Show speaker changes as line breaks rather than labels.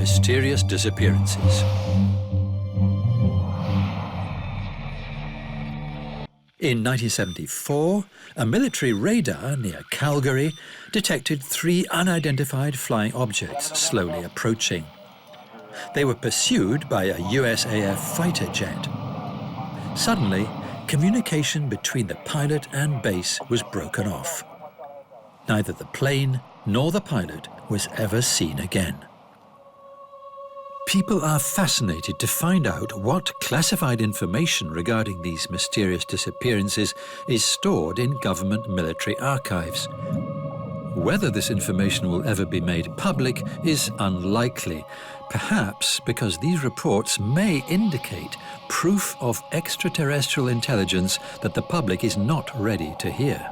mysterious disappearances. In 1974, a military radar near Calgary detected 3 unidentified flying objects slowly approaching. They were pursued by a USAF fighter jet. Suddenly, communication between the pilot and base was broken off. Neither the plane nor the pilot was ever seen again. People are fascinated to find out what classified information regarding these mysterious disappearances is stored in government military archives. Whether this information will ever be made public is unlikely, perhaps because these reports may indicate proof of extraterrestrial intelligence that the public is not ready to hear.